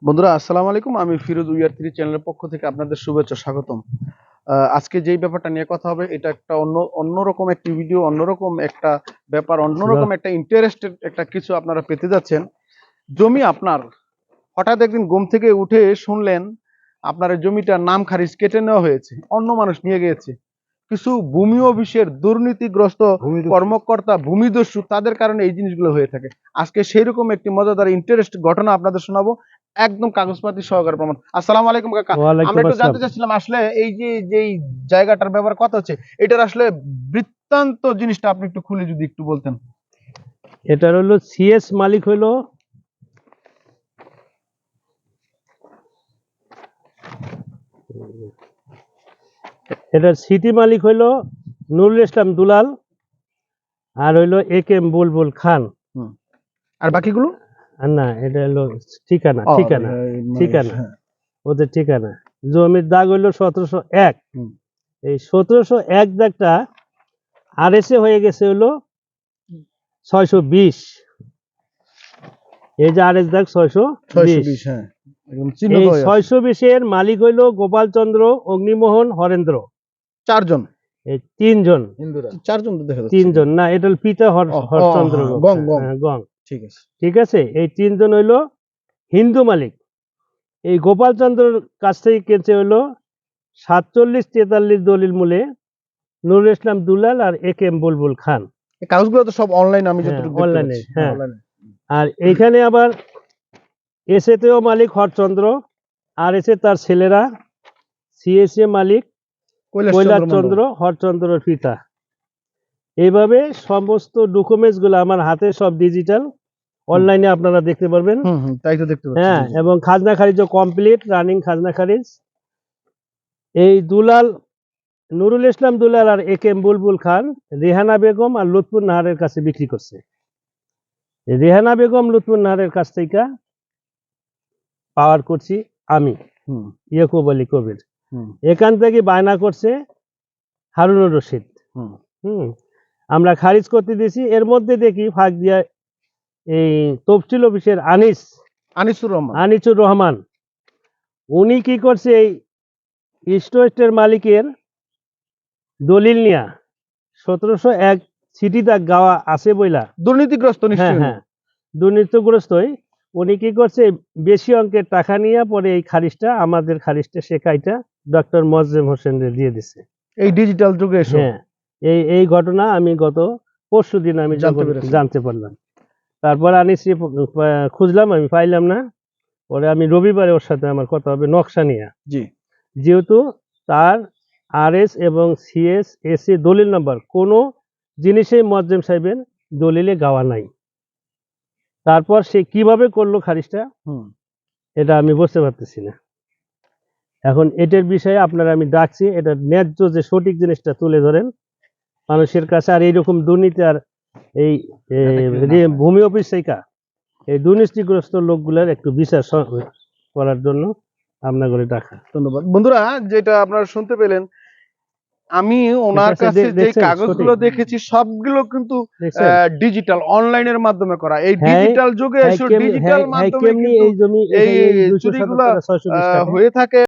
বন্ধুরা আসসালামু আলাইকুম। আমি ফিরোজ উইয়ার 3 চ্যানেলের পক্ষ থেকে আপনাদের শুভেচ্ছা স্বাগতম। আজকে যেই ব্যাপারটা নিয়ে কথা হবে এটা একটা অন্যরকম একটি ভিডিও, অন্যরকম একটা ব্যাপার, অন্যরকম একটা ইন্টারেস্টেড একটা কিছু আপনারা পেতে যাচ্ছেন। জমি আপনার, হঠাৎ একদিন ঘুম থেকে উঠে শুনলেন আপনার এই জমিটার নাম খারিজ কেটে নেওয়া হয়েছে, অন্য মানুষ নিয়ে গিয়েছে। কিছু ভূমি অফিসের দুর্নীতিগ্রস্ত কর্মকর্তা, ভূমিদস্যু, তাদের কারণে এই জিনিসগুলো হয়ে থাকে। আজকে সেইরকম একটি মজাদার ইন্টারেস্ট ঘটনা আপনাদের শোনাবো, একদম কাগজপাতি সহকারে প্রমাণ। আসসালামু আলাইকুম কাকা। আমরা একটু জানতে চাচ্ছিলাম আসলে এই যে যেই জায়গাটার ব্যাপার কথা হচ্ছে, এটার আসলে বৃত্তান্ত জিনিসটা আপনি একটু খুলে যদি একটু বলতেন। এটার হলো সিএস মালিক হলো এটার সিটি মালিক হইলো নুরুল ইসলাম দুলাল, আর হইলো একেএম বুলবুল খান। আর বাকিগুলো আর না, এটা হলো ঠিকানা ঠিকানা ঠিকানা ওদের ঠিকানা। জমির দাগ হইলো 1701। এই 1701 দাগটা আর এসে হয়ে গেছে হলো 620। এই যে আর এস দাগ 620। হ্যাঁ, এই 620 এর মালিক হইলো গোপাল চন্দ্র, অগ্নিমোহন, হরেন্দ্র। চারজন, এই তিনজন, চারজন তো দেখা যাচ্ছে। তিনজন না, এটা হলো পিতা হরচন্দ্র গং। ঠিক আছে, ঠিক আছে। এই তিনজন হইলো হিন্দু মালিক। এই গোপাল চন্দ্রর কাছ থেকে কেছে হইলো 47-43 দলিল মূলে নুরুল ইসলাম দুলাল আর একেএম বুলবুল খান। এই কাগজগুলো তো সব অনলাইন, আমি যতটুকু দেখতে অনলাইনে। পাচ্ছি। হ্যাঁ, অনলাইনে। আর এইখানে আবার এসএতেও মালিক হরচন্দ্র, আর এসে তার ছেলেরা, সিএসএ মালিক কৈলাস চন্দ্র, হরচন্দ্রর পিতা। এইভাবে সমস্ত ডকুমেন্টস গুলো আমার হাতে, সব ডিজিটাল, অনলাইনে আপনারা দেখতে পারবেন। তাই তো দেখতে পাচ্ছি। হ্যাঁ, এবং খাজনা খারিজও কমপ্লিট, রানিং খাজনা খারিজ। এই দুলাল, নুরুল ইসলাম দুলাল আর একেএম বুলবুল খান রেহানা বেগম আর লুৎফুন নাহারের কাছে বিক্রি করছে। রেহানা বেগম লুৎফুন নাহারের কাছ থেকে পাওয়ার করছি আমি, ইয়াকুব আলী কবির। এখান থেকে বায়না করছে হারুনুর রশিদ। আমরা খারিজ করতে দিয়েছি। এর মধ্যে দেখি ফাঁক দিয়া এই তফসিল অফিসের আনিসুর রহমান, উনি কি করছে, এই স্টোরেজের মালিকের দলিল নিয়া 1701 সিটি দাগ গাওয়া আছে বইলা দুর্নীতিগ্রস্ত। হ্যাঁ, দুর্নীতিগ্রস্তই উনি কি করছে, বেশি অঙ্কের টাকা নিয়ে পরে এই খারিজটা, আমাদের খারিজটা শেখাইটা ডক্টর মোয়াজ্জেম হোসেনরে দিয়ে দিছে এই ডিজিটাল যুগে। হ্যাঁ, এই ঘটনা আমি গত পরশুদিন আমি জানতে পারলাম। তারপর আনিসি খুঁজলাম, আমি পাইলাম না। পরে আমি রবিবারে ওর সাথে আমার কথা হবে নকশা নিয়ে। যেহেতু তার আরএস এবং সিএস এসি দলিল নাম্বার কোনো জিনিসেই মোয়াজ্জেম সাহেবের দলিলে গাওয়া নাই। তারপর সে কিভাবে করলো খারিজটা, এটা আমি বুঝতে পারতেছি না। এখন এটার বিষয়ে আপনারা আমি ডাকছি, এটা ন্যায্য যে সঠিক জিনিসটা তুলে ধরেন মানুষের কাছে। আর এইরকম দুর্নীতি আর এই ভূমি অফিস থেকে এই দুর্নীতিগ্রস্ত লোকগুলার একটু বিচার করার জন্য আপনাদের ডাকা। ধন্যবাদ। বন্ধুরা, যেটা আপনারা শুনতে পেলেন, আমি ওনার কাছে যে কাগজগুলো দেখেছি সবগুলো কিন্তু ডিজিটাল, অনলাইনের মাধ্যমে করা। এই ডিজিটাল যুগে ডিজিটাল মাধ্যমে এই চুরিগুলো হয়ে থাকে।